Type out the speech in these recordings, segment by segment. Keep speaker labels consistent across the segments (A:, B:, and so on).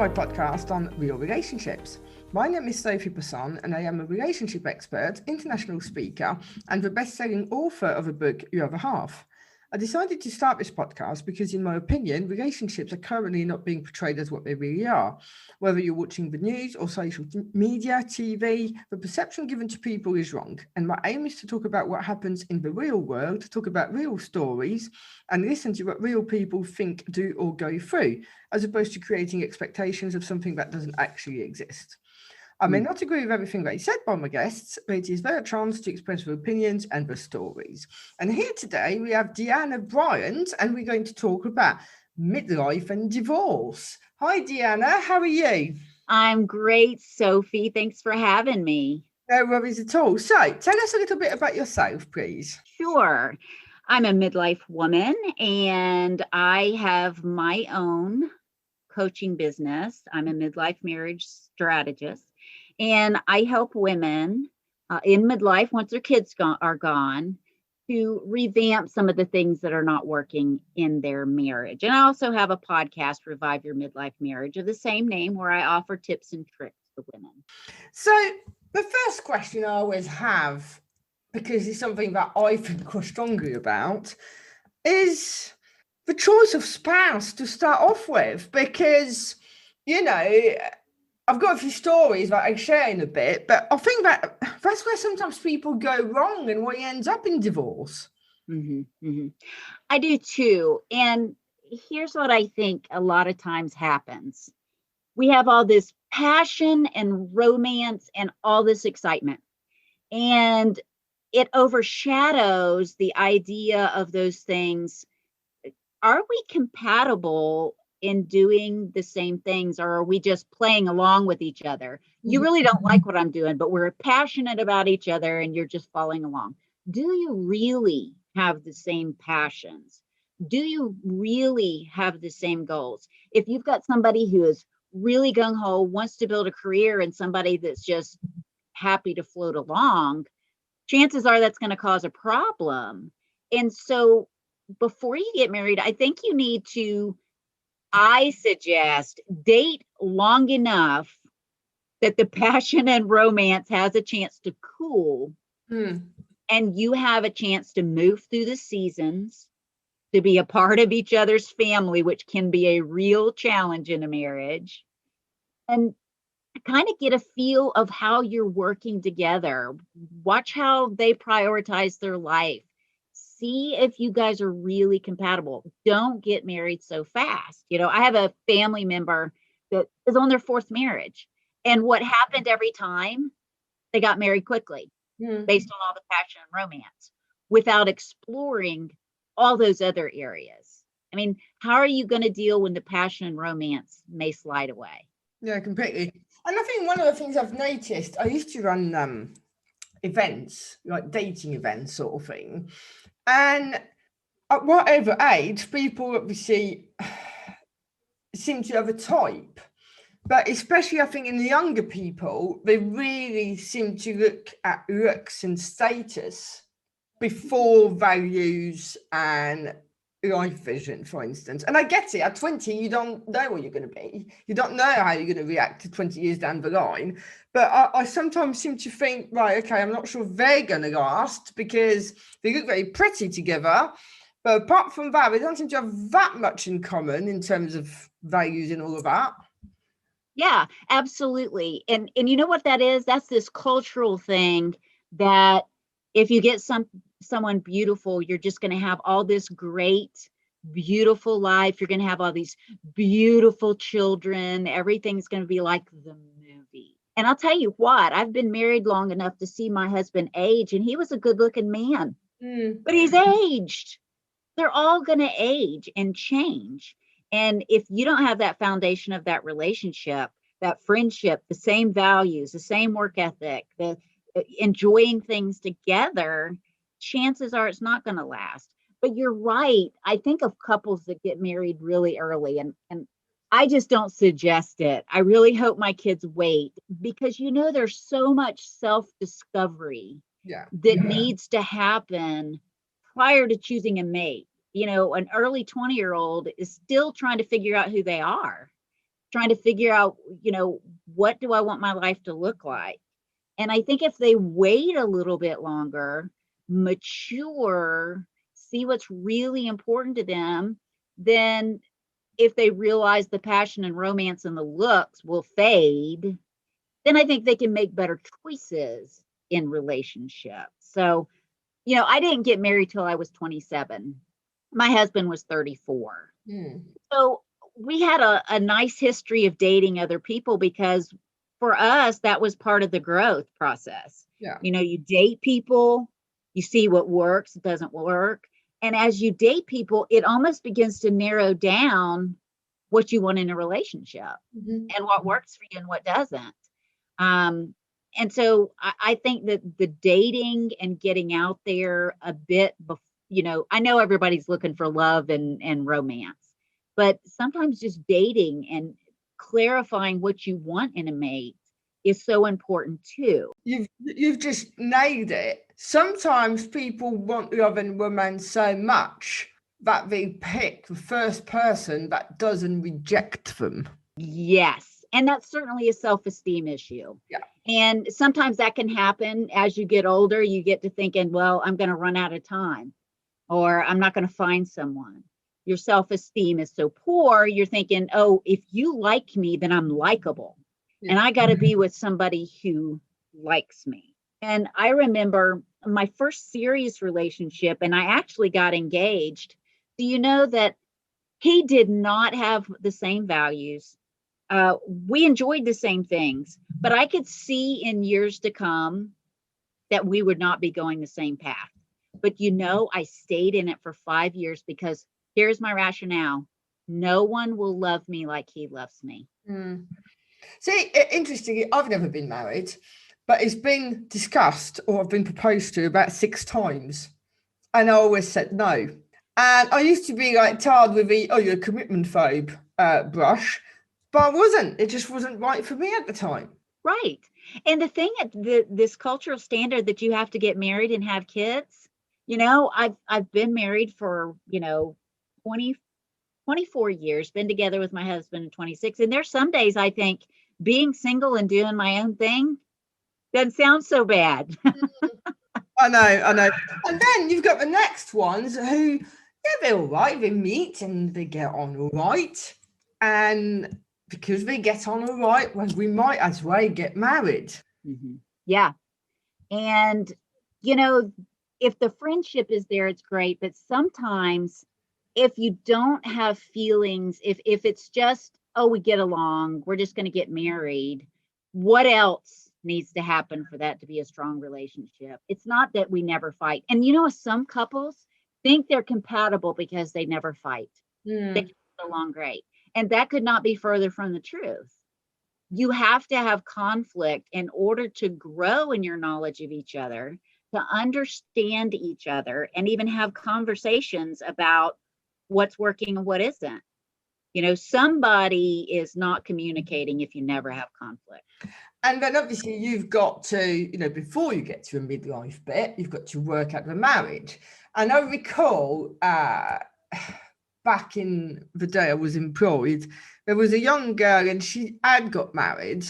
A: my podcast on real relationships. My name is Sophie and I am a relationship expert, international speaker, and the best-selling author of the book Your Other Half. I decided to start this podcast because, in my opinion, relationships are currently not being portrayed as what they really are. Whether you're watching the news or social media, TV, the perception given to people is wrong. And my aim is to talk about what happens in the real world, to talk about real stories, and listen to what real people think, do, or go through, as opposed to creating expectations of something that doesn't actually exist. I may not agree with everything that is said by my guests, but it is their chance to express their opinions and their stories. And here today we have Deanna Bryant, and we're going to talk about midlife and divorce. Hi, Deanna. How are you?
B: I'm great, Sophie. Thanks for having me.
A: No worries at all. So tell us a little bit about yourself, please.
B: Sure. I'm a midlife woman and I have my own coaching business. I'm a midlife marriage strategist and I help women in midlife, once their kids are gone, to revamp some of the things that are not working in their marriage. And I also have a podcast, Revive Your Midlife Marriage, of the same name, where I offer tips and tricks to women.
A: So the first question I always have, because it's something that I think quite strongly about, is the choice of spouse to start off with. Because, you know, I've got a few stories that I share in a bit, but I think that that's where sometimes people go wrong and where he ends up in divorce.
B: I do too. And here's what I think a lot of times happens. We have all this passion and romance and all this excitement. And it overshadows the idea of those things. Are we compatible in doing the same things, or are we just playing along with each other? You really don't like what I'm doing, but we're passionate about each other and you're just following along. Do you really have the same passions? Do you really have the same goals? If you've got somebody who is really gung-ho, wants to build a career, and somebody that's just happy to float along, chances are that's going to cause a problem. And so before you get married, I think you need to, I suggest, date long enough that the passion and romance has a chance to cool, and you have a chance to move through the seasons, to be a part of each other's family, which can be a real challenge in a marriage, and kind of get a feel of how you're working together. Watch how they prioritize their life. See if you guys are really compatible. Don't get married so fast. You know, I have a family member that is on their fourth marriage. And what happened every time? They got married quickly, based on all the passion and romance, without exploring all those other areas. I mean, how are you going to deal when the passion and romance may slide away?
A: Yeah, completely. And I think one of the things I've noticed, I used to run events, like dating events sort of thing. And at whatever age, people obviously seem to have a type. But especially, I think, in the younger people, they really seem to look at looks and status before values and life vision, for instance. And I get it. At 20, you don't know what you're going to be. You don't know how you're going to react to 20 years down the line. But I sometimes seem to think, right, okay, I'm not sure they're going to last because they look very pretty together. But apart from that, they don't seem to have that much in common in terms of values and all of that.
B: Yeah, absolutely. And you know what that is? That's this cultural thing that if you get someone beautiful, you're just going to have all this great, beautiful life. You're going to have all these beautiful children. Everything's going to be like the movie. And I'll tell you what, I've been married long enough to see my husband age, and he was a good-looking man, but he's aged. They're all going to age and change. And if you don't have that foundation of that relationship, that friendship, the same values, the same work ethic, the enjoying things together, chances are it's not going to last. But you're right. I think of couples that get married really early, and I just don't suggest it. I really hope my kids wait, because, you know, there's so much self-discovery that needs to happen prior to choosing a mate. You know, an early 20-year-old is still trying to figure out who they are. trying to figure out, what do I want my life to look like? And I think if they wait a little bit longer, mature, see what's really important to them, then if they realize the passion and romance and the looks will fade, then I think they can make better choices in relationships. So, I didn't get married till I was 27. My husband was 34. So we had a nice history of dating other people because for us, that was part of the growth process.
A: Yeah.
B: You date people, you see what works, doesn't work. And as you date people, it almost begins to narrow down what you want in a relationship and what works for you and what doesn't. And so I think that the dating and getting out there a bit, I know everybody's looking for love and romance, but sometimes just dating and clarifying what you want in a mate is so important too.
A: You've just nailed it. Sometimes people want love and romance so much that they pick the first person that doesn't reject them.
B: Yes. And that's certainly a self-esteem issue.
A: Yeah.
B: And sometimes that can happen as you get older. You get to thinking, well, I'm going to run out of time, or I'm not going to find someone. Your self-esteem is so poor, you're thinking, oh, if you like me, then I'm likable. Yeah. And I got to be with somebody who likes me. And I remember my first serious relationship, and I actually got engaged. Do you know that he did not have the same values? We enjoyed the same things, but I could see in years to come that we would not be going the same path. But I stayed in it for 5 years because here's my rationale. No one will love me like he loves me.
A: See, interestingly, I've never been married, but it's been discussed or I've been proposed to about 6 times. And I always said no. And I used to be tarred with you're a commitment phobe brush, but I wasn't. It just wasn't right for me at the time.
B: Right. And the thing this cultural standard that you have to get married and have kids, I've been married for, 24 years, been together with my husband in 26. And there's some days I think being single and doing my own thing doesn't sound so bad.
A: I know. And then you've got the next ones who, they're all right. They meet and they get on all right. And because they get on all right, well, we might as well get married.
B: Yeah. And, if the friendship is there, it's great. But sometimes if you don't have feelings, if it's just, we get along, we're just going to get married, what else needs to happen for that to be a strong relationship? It's not that we never fight. And, some couples think they're compatible because they never fight. They get along great. And that could not be further from the truth. You have to have conflict in order to grow in your knowledge of each other, to understand each other, and even have conversations about what's working and what isn't. Somebody is not communicating if you never have conflict.
A: And then obviously you've got to, before you get to a midlife bit, you've got to work at the marriage. And I recall back in the day I was employed, there was a young girl and she had got married.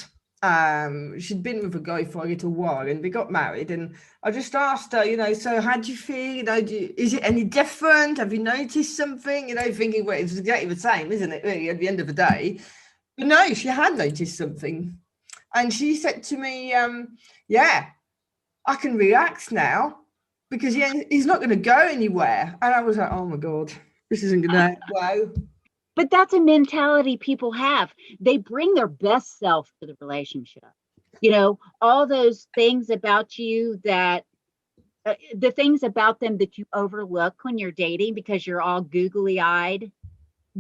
A: She'd been with a guy for a little while and they got married. And I just asked her, so how do you feel? Is it any different? Have you noticed something? Thinking, well, it's exactly the same, isn't it, really, at the end of the day? But no, she had noticed something. And she said to me, I can relax now because he's not going to go anywhere. And I was like, oh my God, this isn't going to end well.
B: But that's a mentality people have. They bring their best self to the relationship. All those things about you that, the things about them that you overlook when you're dating because you're all googly eyed,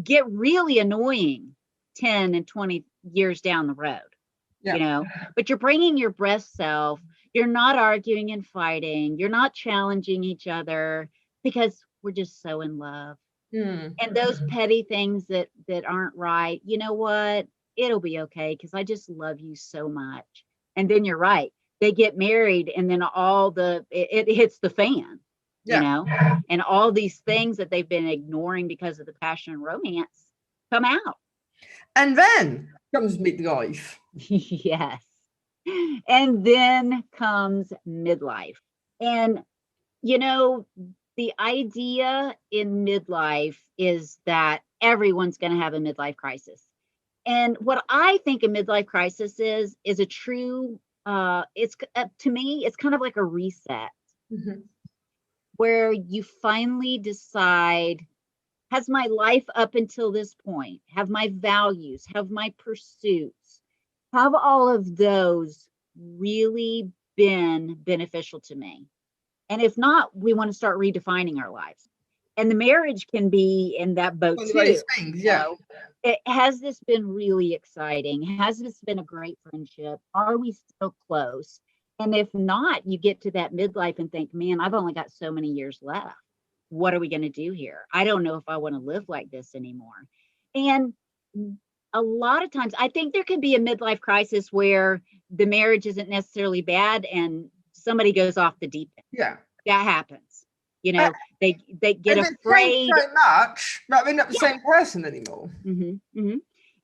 B: get really annoying 10 and 20 years down the road. Yeah. But you're bringing your best self. You're not arguing and fighting. You're not challenging each other because we're just so in love. And those petty things that aren't right, you know what? It'll be okay because I just love you so much. And then you're right. They get married and then it hits the fan, and all these things that they've been ignoring because of the passion and romance come out.
A: And then comes midlife.
B: Yes. And then comes midlife. And, the idea in midlife is that everyone's going to have a midlife crisis. And what I think a midlife crisis is a true, it's to me, it's kind of like a reset where you finally decide, has my life up until this point, have my values, have my pursuits, have all of those really been beneficial to me? And if not, we want to start redefining our lives. And the marriage can be in that boat too.
A: Things, yeah.
B: Has this been really exciting? Has this been a great friendship? Are we still close? And if not, you get to that midlife and think, man, I've only got so many years left. What are we going to do here? I don't know if I want to live like this anymore. And a lot of times, I think there can be a midlife crisis where the marriage isn't necessarily bad and somebody goes off the deep end.
A: Yeah.
B: That happens. They get afraid
A: so much that they're not the same person anymore.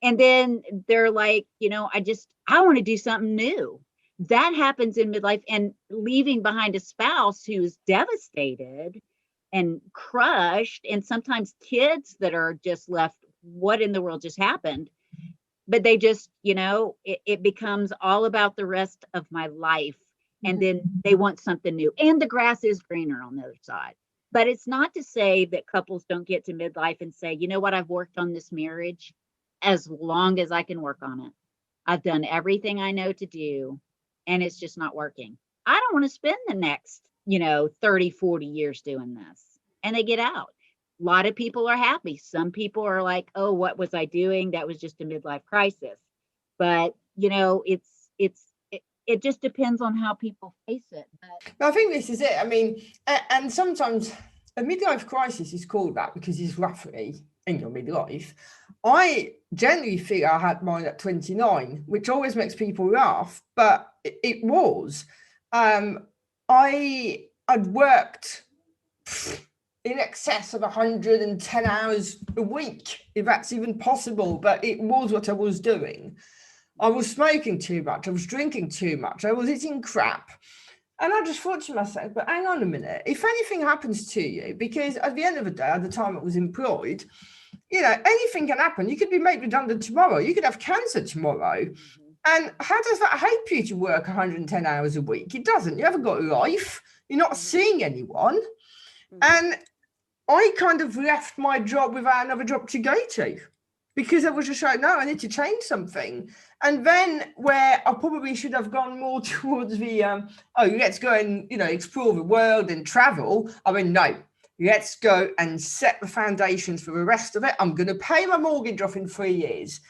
B: And then they're like, I want to do something new. That happens in midlife, and leaving behind a spouse who's devastated and crushed, and sometimes kids that are just left, what in the world just happened? But they just, it becomes all about the rest of my life. And then they want something new. And the grass is greener on the other side. But it's not to say that couples don't get to midlife and say, you know what, I've worked on this marriage as long as I can work on it. I've done everything I know to do, and it's just not working. I don't want to spend the next, 30, 40 years doing this. And they get out. A lot of people are happy. Some people are like, oh, what was I doing? That was just a midlife crisis. But, it just depends on how people face it.
A: But I think this is it. I mean, and sometimes a midlife crisis is called that because it's roughly in your midlife. I generally feel I had mine at 29, which always makes people laugh, but it was. I'd worked in excess of 110 hours a week, if that's even possible, but it was what I was doing. I was smoking too much. I was drinking too much. I was eating crap. And I just thought to myself, but hang on a minute. If anything happens to you, because at the end of the day, at the time I was employed, anything can happen. You could be made redundant tomorrow. You could have cancer tomorrow. And how does that help you to work 110 hours a week? It doesn't. You haven't got a life. You're not seeing anyone. And I kind of left my job without another job to go to, because I was just like, no, I need to change something. And then where I probably should have gone more towards the, let's go and, explore the world and travel. I mean, no, let's go and set the foundations for the rest of it. I'm going to pay my mortgage off in 3 years.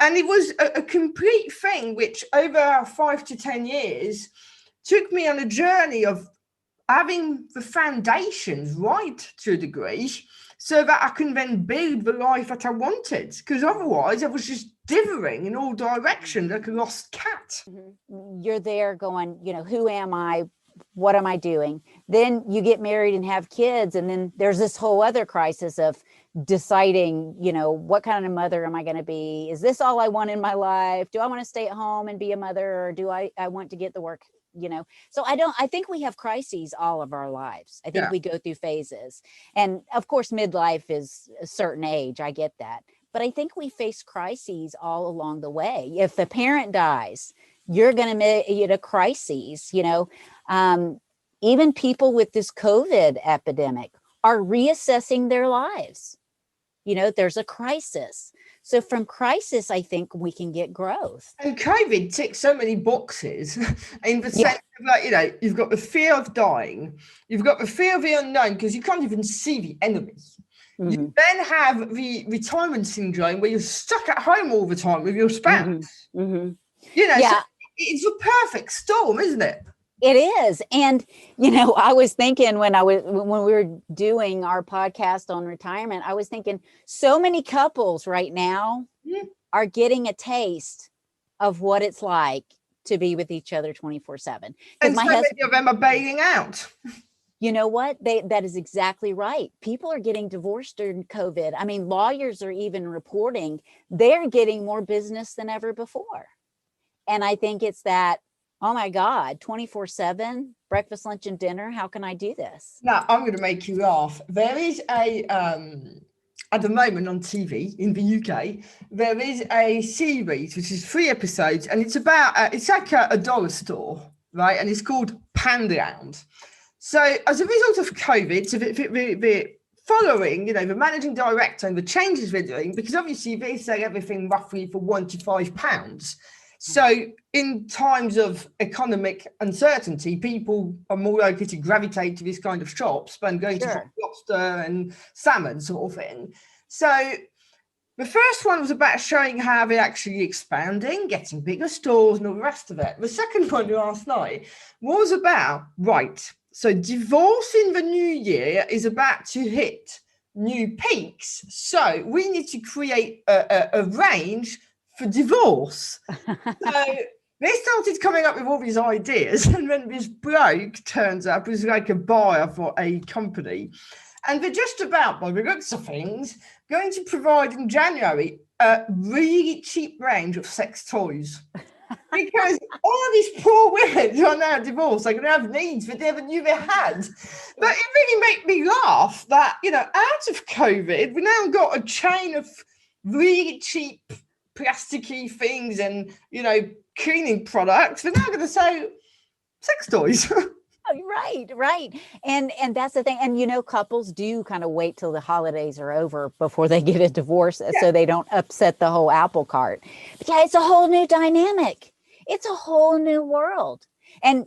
A: And it was a complete thing, which over 5 to 10 years took me on a journey of having the foundations right to a degree, so that I can then build the life that I wanted. Because otherwise I was just dithering in all directions like a lost cat.
B: You're there going, who am I? What am I doing? Then you get married and have kids. And then there's this whole other crisis of deciding, what kind of mother am I going to be? Is this all I want in my life? Do I want to stay at home and be a mother? Or do I want to get the work? So I think we have crises all of our lives. I think we go through phases. And of course, midlife is a certain age. I get that. But I think we face crises all along the way. If a parent dies, you're going to crises, even people with this COVID epidemic are reassessing their lives. There's a crisis. So from crisis, I think we can get growth.
A: And COVID ticks so many boxes in the sense of like, you've got the fear of dying, you've got the fear of the unknown because you can't even see the enemy. You then have the retirement syndrome where you're stuck at home all the time with your spouse. So it's a perfect storm, isn't it?
B: It is. And, I was thinking when we were doing our podcast on retirement, I was thinking so many couples right now are getting a taste of what it's like to be with each other 24/7.
A: And so many of them are bailing out.
B: You know what? That is exactly right. People are getting divorced during COVID. I mean, lawyers are even reporting they're getting more business than ever before. And I think it's that, oh my God, 24/7, breakfast, lunch, and dinner. How can I do this?
A: Now, I'm going to make you laugh. There is at the moment on TV in the UK, there is a series which is 3 episodes, and it's about, it's like a dollar store, right? And it's called Panda Island. So as a result of COVID, so the following, the managing director and the changes they're doing, because obviously they sell everything roughly for £1 to £5. So in times of economic uncertainty, people are more likely to gravitate to this kind of shops than going to lobster and salmon sort of thing. So the first one was about showing how they're actually expanding, getting bigger stores and all the rest of it. The second one last night was about, right, so divorce in the new year is about to hit new peaks. So we need to create a range for divorce. So they started coming up with all these ideas, and then this bloke turns up who's like a buyer for a company, and they're just about, by the looks of things, going to provide in January a really cheap range of sex toys. Because all these poor women who are now divorced are going to have needs that they never knew they had. But it really made me laugh that, out of COVID, we now got a chain of really cheap plasticky things and, cleaning products. They're now going to sell sex toys.
B: Right. And that's the thing. And, couples do kind of wait till the holidays are over before they get a divorce so they don't upset the whole apple cart. But yeah, it's a whole new dynamic. It's a whole new world. And,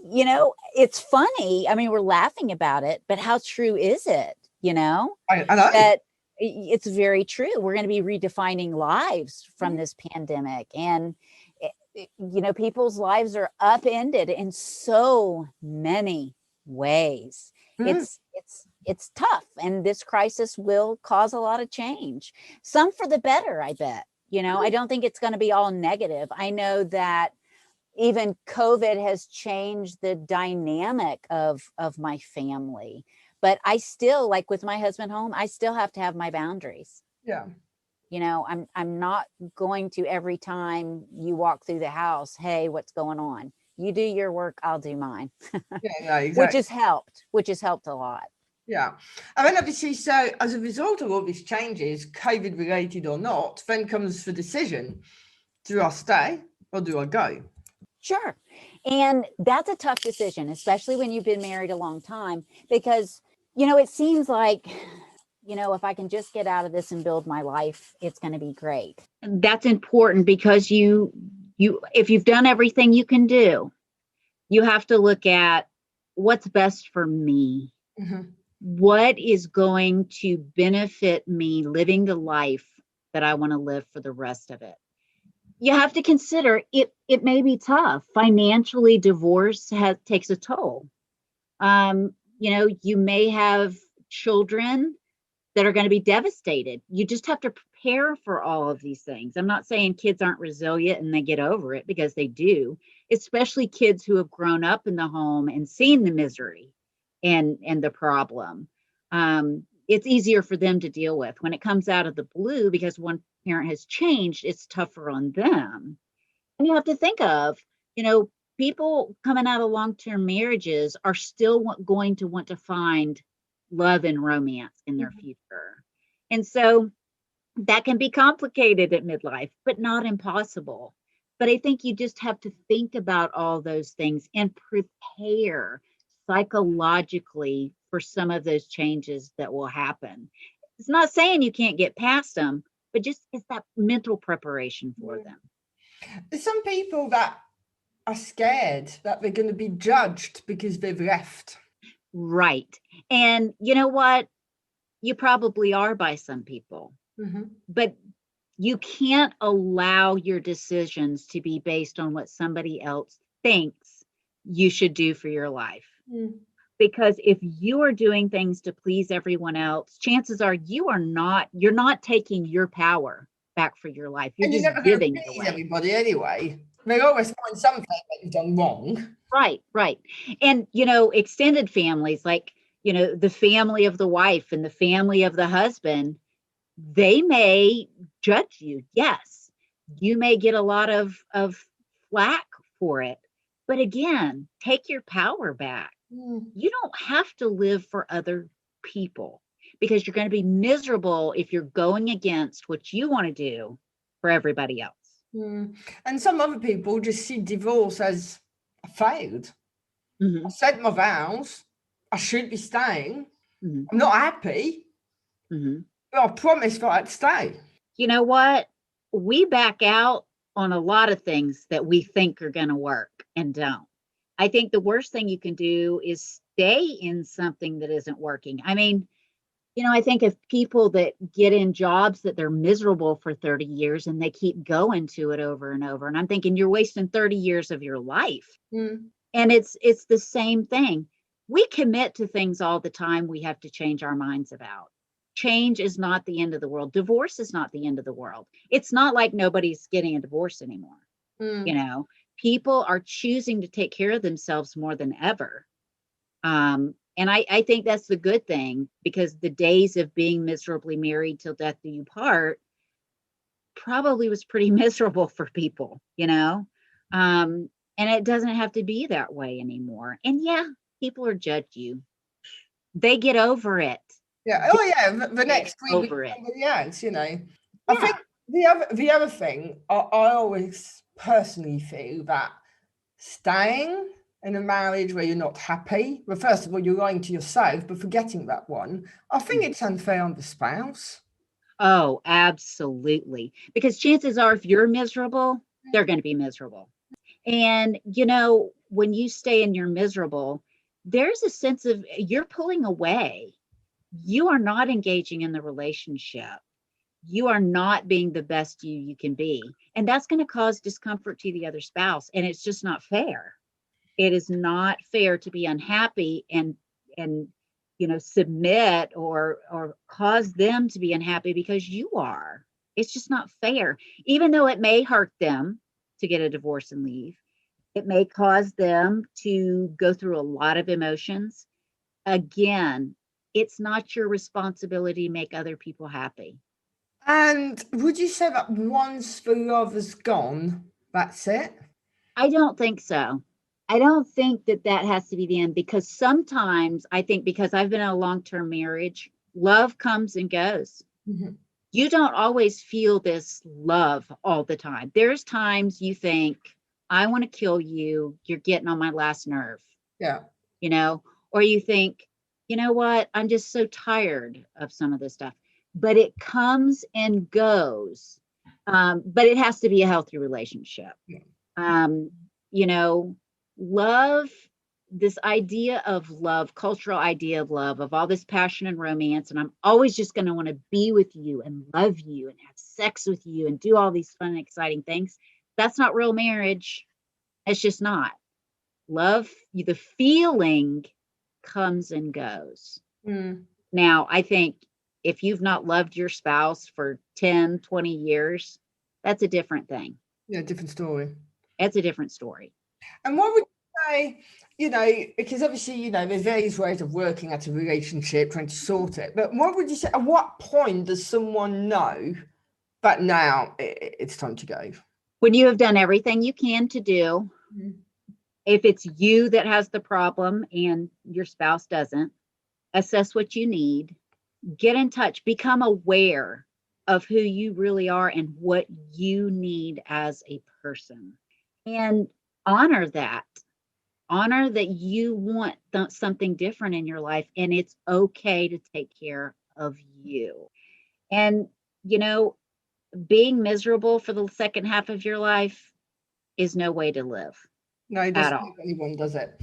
B: it's funny. I mean, we're laughing about it, but how true is it?
A: I know.
B: That it's very true. We're going to be redefining lives from this pandemic. And people's lives are upended in so many ways. It's tough, and this crisis will cause a lot of change, some for the better, I bet. I don't think it's going to be all negative. I know that even COVID has changed the dynamic of my family, but I still, like with my husband home, I still have to have my boundaries. I'm not going to, every time you walk through the house, hey, what's going on? You do your work, I'll do mine.
A: Exactly.
B: which has helped a lot.
A: Yeah. And then obviously, so as a result of all these changes, COVID related or not, then comes the decision, do I stay or do I go?
B: Sure. And that's a tough decision, especially when you've been married a long time, because, it seems like, if I can just get out of this and build my life, it's going to be great. And that's important because you, if you've done everything you can do, you have to look at what's best for me.
A: Mm-hmm.
B: What is going to benefit me living the life that I want to live for the rest of it? You have to consider it may be tough. Financially, divorce takes a toll. You may have children that are going to be devastated. You just have to prepare for all of these things. I'm not saying kids aren't resilient and they get over it, because they do, especially kids who have grown up in the home and seen the misery and the problem. It's easier for them to deal with. When it comes out of the blue, because one parent has changed, it's tougher on them. And you have to think of, people coming out of long-term marriages are still going to want to find love and romance in their future. And so that can be complicated at midlife, but not impossible. But I think you just have to think about all those things and prepare psychologically for some of those changes that will happen. It's not saying you can't get past them, but just it's that mental preparation for them.
A: There's some people that are scared that they're going to be judged because they've left.
B: Right. And you know what? You probably are by some people, but you can't allow your decisions to be based on what somebody else thinks you should do for your life. Because if you are doing things to please everyone else, chances are you're not taking your power back for your life. You're just giving it away.
A: Everybody anyway. They always find something that you've done wrong.
B: Right. And, extended families, like, the family of the wife and the family of the husband, they may judge you. Yes, you may get a lot of flack for it. But again, take your power back. You don't have to live for other people, because you're going to be miserable if you're going against what you want to do for everybody else.
A: And some other people just see divorce as I failed. I said my vows. I should be staying. I'm not happy, but I promised that I'd stay.
B: You know what? We back out on a lot of things that we think are going to work and don't. I think the worst thing you can do is stay in something that isn't working. I mean, I think of people that get in jobs that they're miserable for 30 years and they keep going to it over and over. And I'm thinking, you're wasting 30 years of your life. And it's the same thing. We commit to things all the time we have to change our minds about. Change is not the end of the world. Divorce is not the end of the world. It's not like nobody's getting a divorce anymore. People are choosing to take care of themselves more than ever. And I think that's the good thing, because the days of being miserably married till death do you part probably was pretty miserable for people, and it doesn't have to be that way anymore. And yeah, people are judge you. They get over it.
A: Yeah. Oh yeah. The next week
B: over it.
A: Else, I think the other thing I always personally feel that staying in a marriage where you're not happy, well, first of all, you're lying to yourself, but forgetting that one, I think it's unfair on the spouse.
B: Oh, absolutely. Because chances are, if you're miserable, they're going to be miserable. And, when you stay and you're miserable, there's a sense of you're pulling away. You are not engaging in the relationship. You are not being the best you can be. And that's going to cause discomfort to the other spouse. And it's just not fair. It is not fair to be unhappy and submit or cause them to be unhappy because you are. It's just not fair. Even though it may hurt them to get a divorce and leave, it may cause them to go through a lot of emotions. Again, it's not your responsibility to make other people happy.
A: And would you say that once the love is gone, that's it?
B: I don't think so. I don't think that has to be the end, because sometimes I think, because I've been in a long-term marriage, love comes and goes. You don't always feel this love all the time. There's times you think, I want to kill you. You're getting on my last nerve.
A: Yeah.
B: Or you think, you know what? I'm just so tired of some of this stuff. But it comes and goes. But it has to be a healthy relationship. Love, this idea of love, cultural idea of love, of all this passion and romance, and I'm always just going to want to be with you and love you and have sex with you and do all these fun and exciting things. That's not real marriage. It's just not. Love, the feeling comes and goes. Now, I think if you've not loved your spouse for 10, 20 years, that's a different thing.
A: Yeah, different story.
B: It's a different story.
A: And what would you say, because obviously, there's various ways of working at a relationship, trying to sort it. But what would you say, at what point does someone know that now it's time to go?
B: When you have done everything you can to do, if it's you that has the problem and your spouse doesn't, assess what you need, get in touch, become aware of who you really are and what you need as a person, and honor that you want something different in your life, and it's okay to take care of you. And, being miserable for the second half of your life is no way to live.
A: No, it doesn't think anyone does it.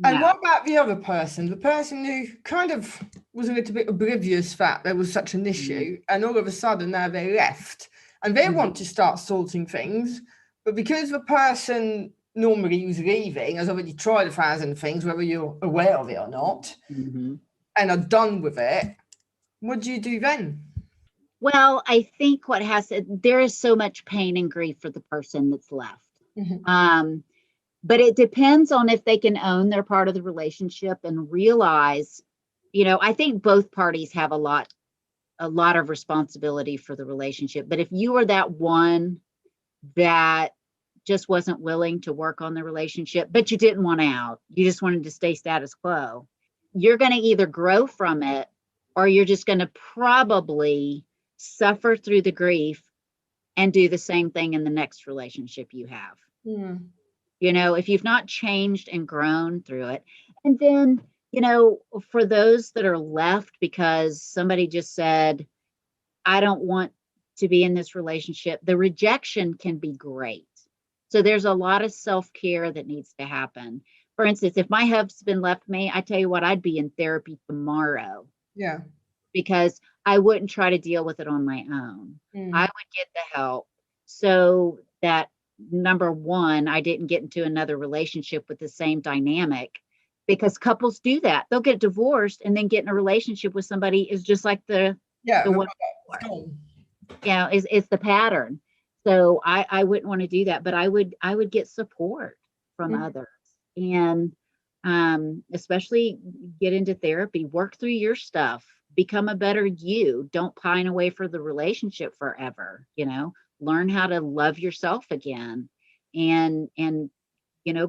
A: And what about the other person, the person who kind of was a little bit oblivious that there was such an issue, and all of a sudden now they're left and they want to start sorting things, but because the person normally who's leaving has already tried 1,000 things, whether you're aware of it or not, and are done with it, what do you do then?
B: Well, I think there is so much pain and grief for the person that's left. But it depends on if they can own their part of the relationship and realize I think both parties have a lot of responsibility for the relationship. But if you were that one that just wasn't willing to work on the relationship, but you didn't want out, you just wanted to stay status quo, you're going to either grow from it, or you're just going to probably suffer through the grief and do the same thing in the next relationship you have. If you've not changed and grown through it. And then, for those that are left because somebody just said, I don't want to be in this relationship, the rejection can be great. So there's a lot of self-care that needs to happen. For instance, if my husband left me, I tell you what, I'd be in therapy tomorrow.
A: Yeah.
B: Because I wouldn't try to deal with it on my own. I would get the help so that, number one, I didn't get into another relationship with the same dynamic, because couples do that. They'll get divorced and then get in a relationship with somebody is just like the one before. It's the pattern. So I wouldn't want to do that, but I would get support from others, and especially get into therapy, work through your stuff, become a better you. Don't pine away for the relationship forever. Learn how to love yourself again, and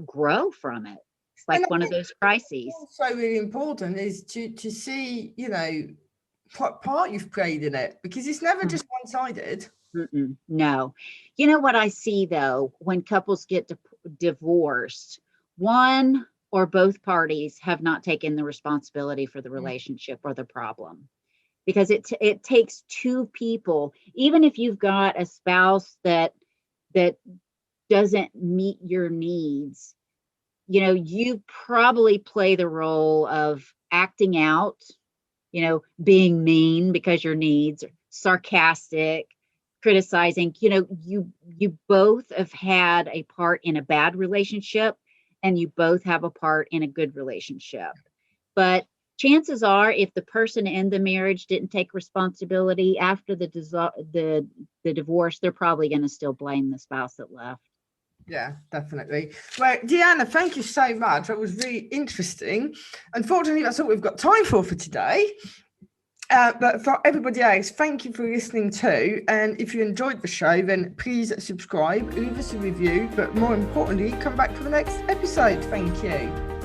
B: grow from it. It's like one of those crises.
A: Also really important is to see, what part you've played in it, because it's never just one-sided.
B: No. What I see though, when couples get divorced, one or both parties have not taken the responsibility for the relationship or the problem, because it takes two people. Even if you've got a spouse that doesn't meet your needs, you probably play the role of acting out, being mean because your needs are sarcastic, criticizing. You both have had a part in a bad relationship, and you both have a part in a good relationship. But chances are, if the person in the marriage didn't take responsibility after the divorce, they're probably going to still blame the spouse that left.
A: Yeah, definitely. Well, Deanna, thank you so much. That was really interesting. Unfortunately, that's all we've got time for today. But for everybody else, thank you for listening too. And if you enjoyed the show, then please subscribe, leave us a review, but more importantly, come back for the next episode. Thank you.